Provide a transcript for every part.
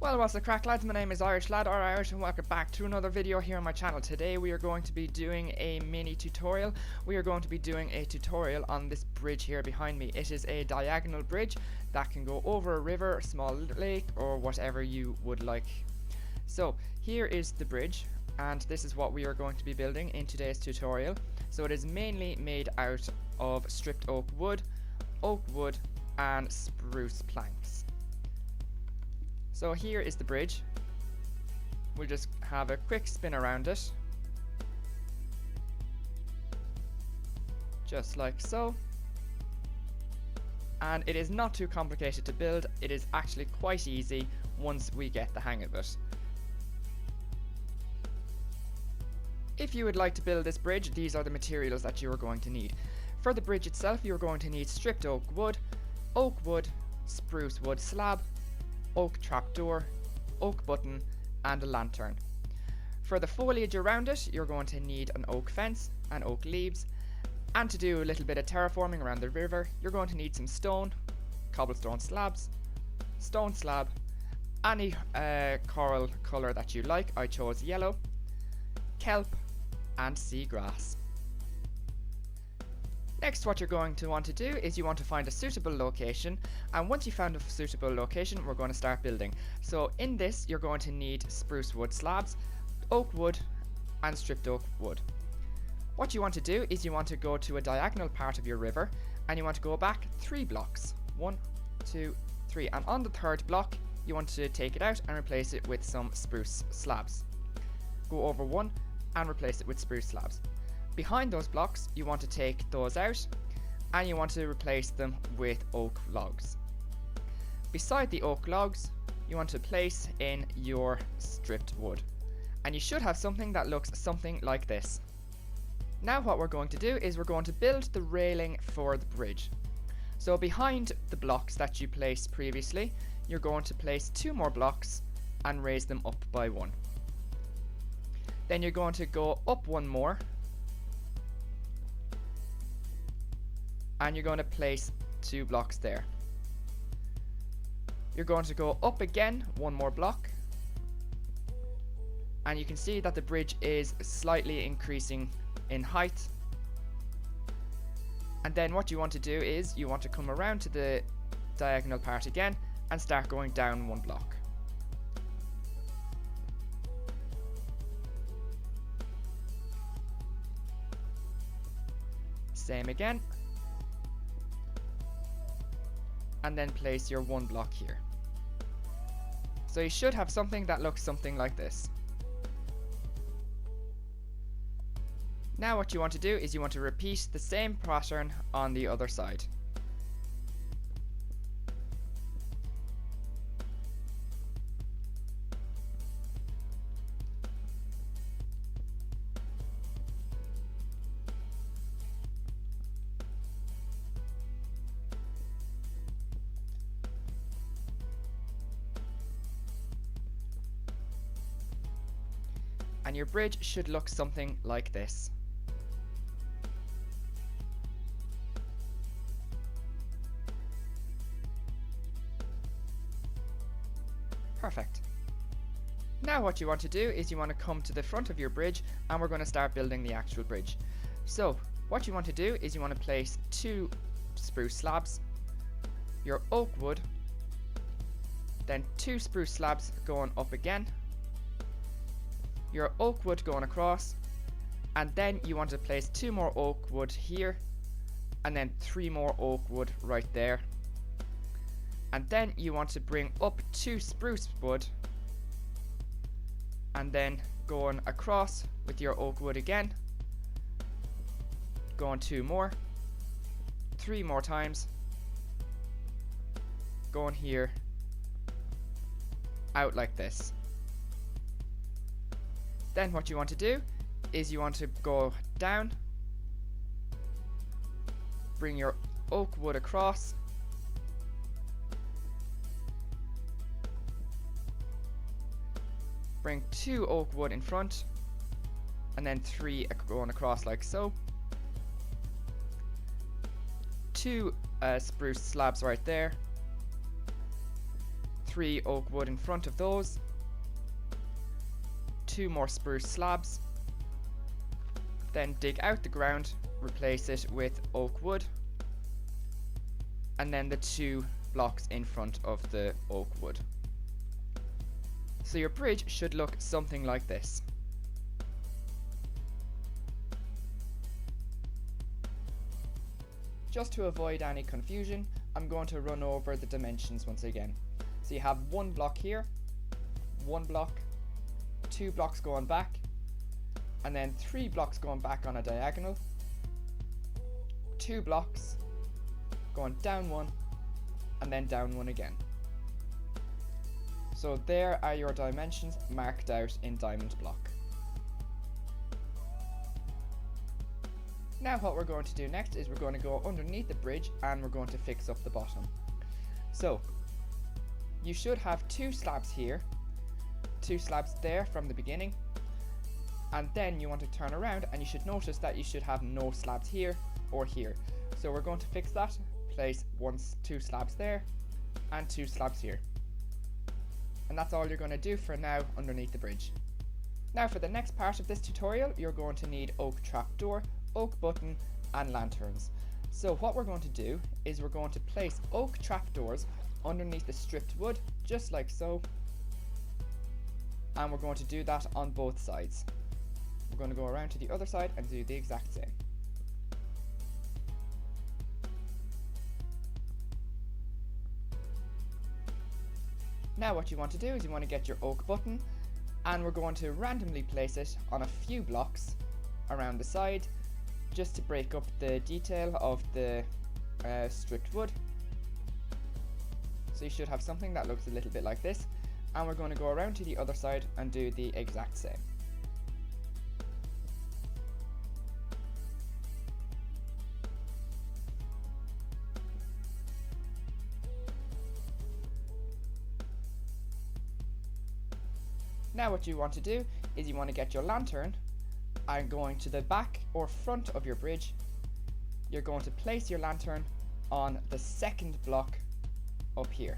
Well, what's the crack, lads? My name is Irish Lad or Irish, and welcome back to another video here on my channel. Today we are going to be doing a mini tutorial. We are going to be doing a tutorial on this bridge here behind me. It is a diagonal bridge that can go over a river, a small lake, or whatever you would like. So here is the bridge, and this is what we are going to be building in today's tutorial. So it is mainly made out of stripped oak wood, and spruce planks. So here is the bridge. We'll just have a quick spin around it. Just like so. And it is not too complicated to build. It is actually quite easy once we get the hang of it. If you would like to build this bridge, these are the materials that you are going to need. For the bridge itself, you're going to need stripped oak wood, spruce wood slab, oak trapdoor, oak button, and a lantern. For the foliage around it, you're going to need an oak fence and oak leaves. And to do a little bit of terraforming around the river, you're going to need some stone, cobblestone slabs, stone slab, any coral colour that you like. I chose yellow, kelp, and seagrass. Next, what you're going to want to do is you want to find a suitable location, and once you found a suitable location, we're going to start building. So in this, you're going to need spruce wood slabs, oak wood, and stripped oak wood. What you want to do is you want to go to a diagonal part of your river, and you want to go back 3 blocks. 1, 2, 3, and on the 3rd block, you want to take it out and replace it with some spruce slabs. Go over 1 and replace it with spruce slabs. Behind those blocks, you want to take those out and you want to replace them with oak logs. Beside the oak logs, you want to place in your stripped wood. And you should have something that looks something like this. Now what we're going to do is we're going to build the railing for the bridge. So behind the blocks that you placed previously, you're going to place 2 more blocks and raise them up by 1. Then you're going to go up 1 more, and you're going to place 2 blocks there. You're going to go up again 1 more block, and you can see that the bridge is slightly increasing in height. And then what you want to do is you want to come around to the diagonal part again and start going down 1 block. Same again. And then place your 1 block here. So you should have something that looks something like this. Now what you want to do is you want to repeat the same pattern on the other side. And your bridge should look something like this. Perfect. Now what you want to do is you want to come to the front of your bridge, and we're going to start building the actual bridge. So what you want to do is you want to place 2 spruce slabs, your oak wood, then 2 spruce slabs going up again, your oak wood going across, and then you want to place 2 more oak wood here, and then 3 more oak wood right there. And then you want to bring up 2 spruce wood, and then going across with your oak wood again, going 2 more, 3 more times, going here, out like this. Then what you want to do is you want to go down, bring your oak wood across, bring 2 oak wood in front, and then 3 going across like so. 2 spruce slabs right there, 3 oak wood in front of those, 2 more spruce slabs, then dig out the ground, replace it with oak wood, and then the 2 blocks in front of the oak wood. So your bridge should look something like this. Just to avoid any confusion, I'm going to run over the dimensions once again. So you have 1 block here, 1 block, 2 blocks going back, and then 3 blocks going back on a diagonal, 2 blocks going down 1, and then down 1 again. So there are your dimensions marked out in diamond block. Now what we're going to do next is we're going to go underneath the bridge and we're going to fix up the bottom. So you should have 2 slabs here, 2 slabs there from the beginning, and then you want to turn around and you should notice that you should have no slabs here or here. So we're going to fix that, place 2 slabs there and 2 slabs here. And that's all you're going to do for now underneath the bridge. Now for the next part of this tutorial, you're going to need oak trapdoor, oak button and lanterns. So what we're going to do is we're going to place oak trapdoors underneath the stripped wood, just like so. And we're going to do that on both sides. We're going to go around to the other side and do the exact same. Now what you want to do is you want to get your oak button, and we're going to randomly place it on a few blocks around the side, just to break up the detail of the stripped wood. So you should have something that looks a little bit like this, and we're going to go around to the other side and do the exact same. Now what you want to do is you want to get your lantern and going to the back or front of your bridge. You're going to place your lantern on the 2nd block up here.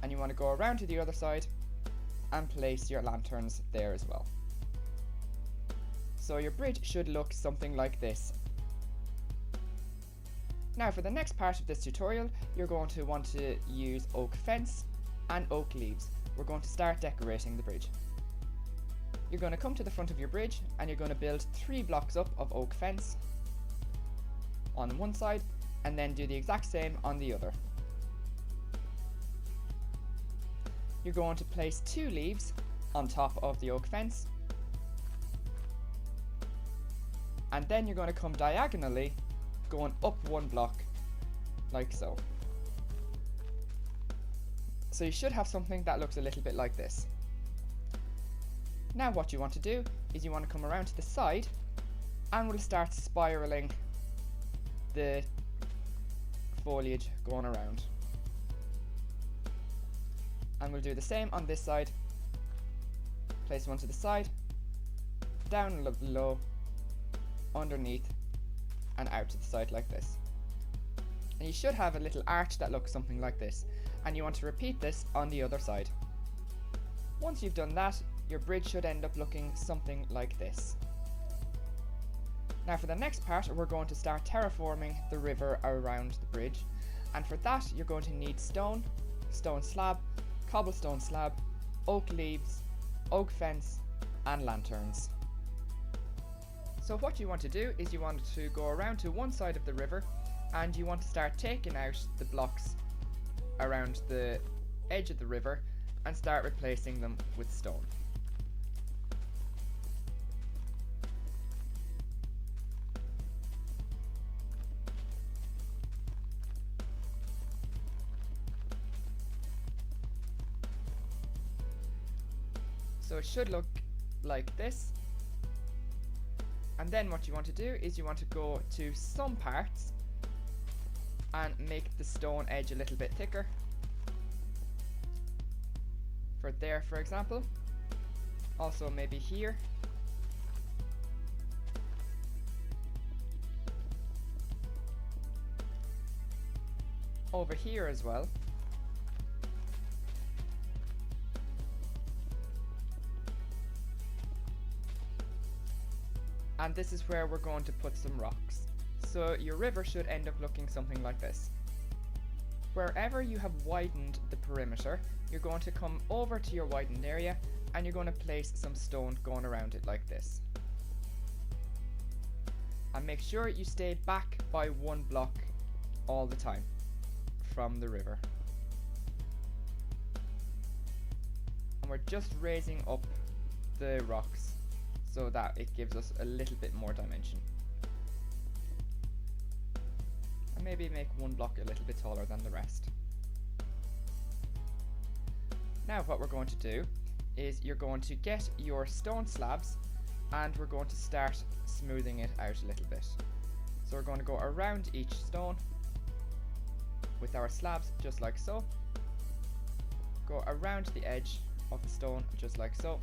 And you want to go around to the other side and place your lanterns there as well. So your bridge should look something like this. Now for the next part of this tutorial, you're going to want to use oak fence and oak leaves. We're going to start decorating the bridge. You're going to come to the front of your bridge and you're going to build 3 blocks up of oak fence on one side and then do the exact same on the other. You're going to place 2 leaves on top of the oak fence, and then you're going to come diagonally going up 1 block like so. So you should have something that looks a little bit like this. Now what you want to do is you want to come around to the side and we'll start spiraling the foliage going around. And we'll do the same on this side. Place one to the side, down low, underneath, and out to the side like this. And you should have a little arch that looks something like this. And you want to repeat this on the other side. Once you've done that, your bridge should end up looking something like this. Now for the next part, we're going to start terraforming the river around the bridge. And for that, you're going to need stone, stone slab, cobblestone slab, oak leaves, oak fence, and lanterns. So what you want to do is you want to go around to one side of the river and you want to start taking out the blocks around the edge of the river and start replacing them with stone. So it should look like this. And then what you want to do is you want to go to some parts and make the stone edge a little bit thicker. For there, for example. Also maybe here. over here as well. And this is where we're going to put some rocks. So your river should end up looking something like this. Wherever you have widened the perimeter, you're going to come over to your widened area and you're going to place some stone going around it like this. And make sure you stay back by 1 block all the time from the river. And we're just raising up the rocks so that it gives us a little bit more dimension. And maybe make 1 block a little bit taller than the rest. Now what we're going to do is you're going to get your stone slabs and we're going to start smoothing it out a little bit. So we're going to go around each stone with our slabs just like so. Go around the edge of the stone just like so.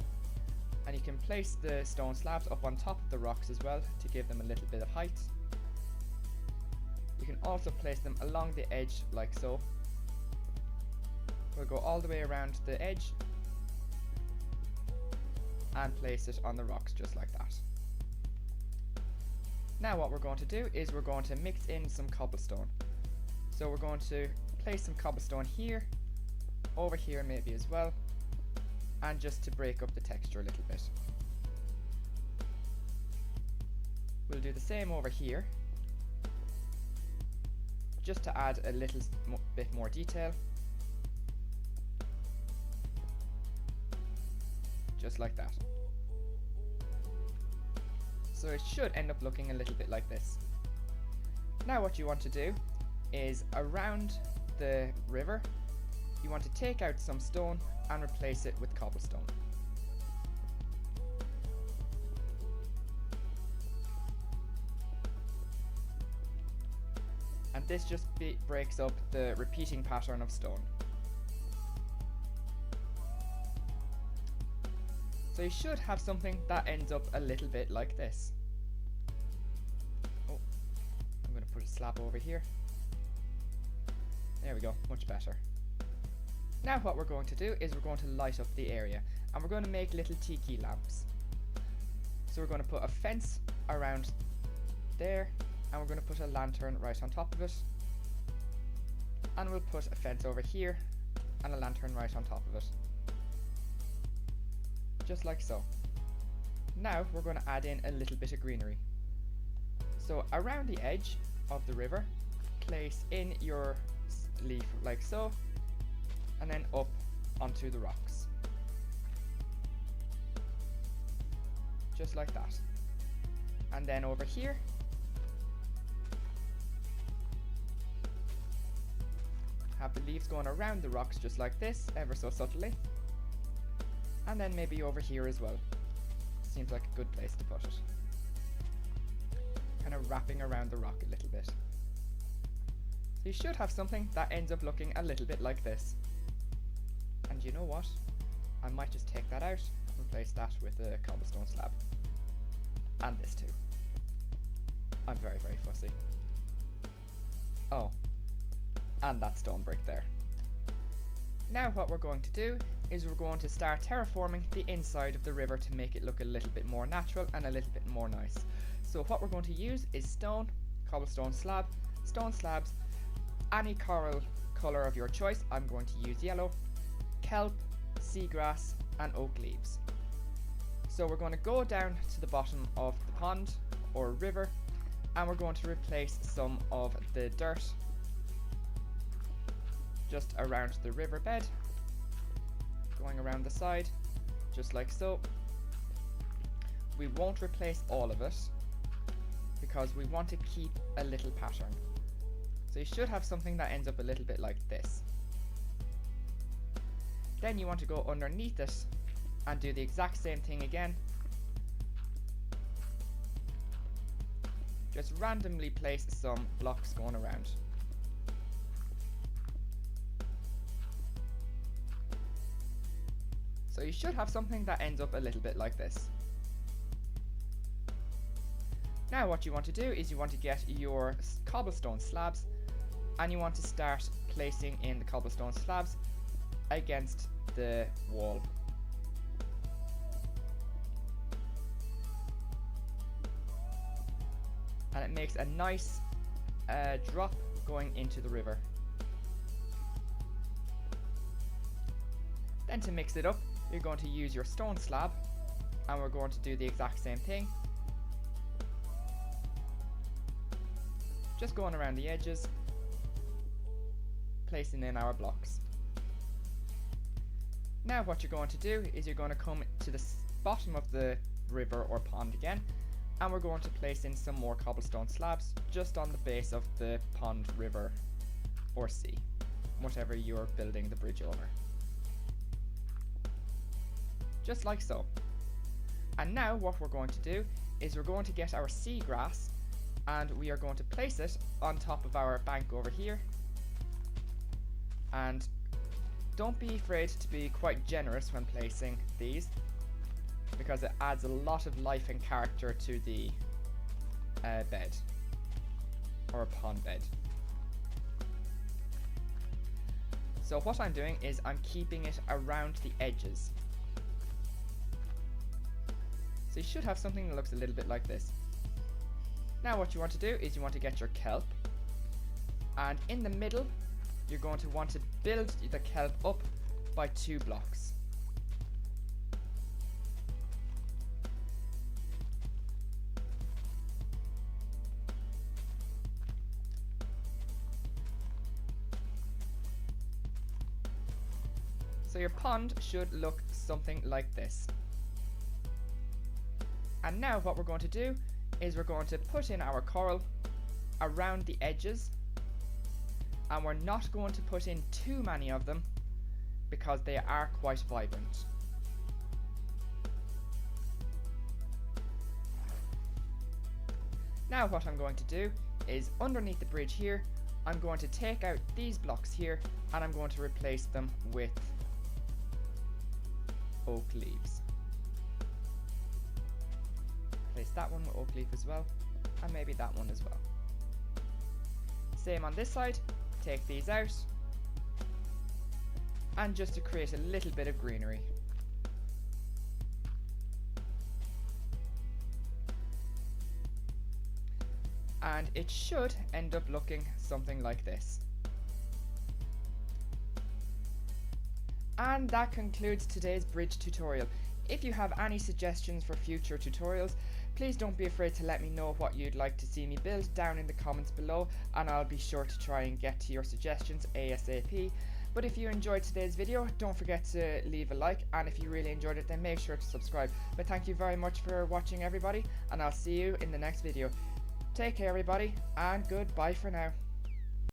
And you can place the stone slabs up on top of the rocks as well to give them a little bit of height. You can also place them along the edge like so. We'll go all the way around the edge and place it on the rocks just like that. Now what we're going to do is we're going to mix in some cobblestone. So we're going to place some cobblestone here, over here maybe as well, and just to break up the texture a little bit. We'll do the same over here, just to add a little bit more detail. Just like that. So it should end up looking a little bit like this. Now what you want to do is around the river, you want to take out some stone and replace it with cobblestone. And this just breaks up the repeating pattern of stone. So you should have something that ends up a little bit like this. Oh, I'm going to put a slab over here. There we go, much better. Now what we're going to do is we're going to light up the area and we're going to make little tiki lamps. So we're going to put a fence around there and we're going to put a lantern right on top of it. And we'll put a fence over here and a lantern right on top of it. Just like so. Now we're going to add in a little bit of greenery. So around the edge of the river, place in your leaf like so, and then up onto the rocks. Just like that. And then over here, have the leaves going around the rocks just like this, ever so subtly. And then maybe over here as well. Seems like a good place to put it. Kind of wrapping around the rock a little bit. So you should have something that ends up looking a little bit like this. And you know what? I might just take that out and replace that with a cobblestone slab. And this too. I'm very, very fussy. Oh. And that stone brick there. Now what we're going to do is we're going to start terraforming the inside of the river to make it look a little bit more natural and a little bit more nice. So what we're going to use is stone, cobblestone slab, stone slabs, any coral colour of your choice. I'm going to use yellow, kelp, seagrass and oak leaves. So we're going to go down to the bottom of the pond or river and we're going to replace some of the dirt just around the riverbed, going around the side, just like so. We won't replace all of it because we want to keep a little pattern. So you should have something that ends up a little bit like this. Then you want to go underneath it and do the exact same thing again. Just randomly place some blocks going around. So you should have something that ends up a little bit like this. Now what you want to do is you want to get your cobblestone slabs and you want to start placing in the cobblestone slabs against the wall. And it makes a nice drop going into the river. Then to mix it up, you're going to use your stone slab, and we're going to do the exact same thing. Just going around the edges, placing in our blocks. Now what you're going to do is you're going to come to the bottom of the river or pond again, and we're going to place in some more cobblestone slabs just on the base of the pond, river or sea, whatever you're building the bridge over. Just like so. And now what we're going to do is we're going to get our seagrass, and we are going to place it on top of our bank over here. And don't be afraid to be quite generous when placing these, because it adds a lot of life and character to the bed, or pond bed. So what I'm doing is I'm keeping it around the edges. So you should have something that looks a little bit like this. Now what you want to do is you want to get your kelp, and in the middle you're going to want to build the kelp up by 2 blocks. So your pond should look something like this. And now what we're going to do is we're going to put in our coral around the edges, and we're not going to put in too many of them because they are quite vibrant. Now what I'm going to do is underneath the bridge here, I'm going to take out these blocks here and I'm going to replace them with oak leaves. Place that one with oak leaf as well, and maybe that one as well. Same on this side, take these out, and just to create a little bit of greenery. And it should end up looking something like this. And that concludes today's bridge tutorial. If you have any suggestions for future tutorials, please don't be afraid to let me know what you'd like to see me build down in the comments below, and I'll be sure to try and get to your suggestions ASAP. But if you enjoyed today's video, don't forget to leave a like, and if you really enjoyed it, then make sure to subscribe. But thank you very much for watching, everybody, and I'll see you in the next video. Take care, everybody, and goodbye for now.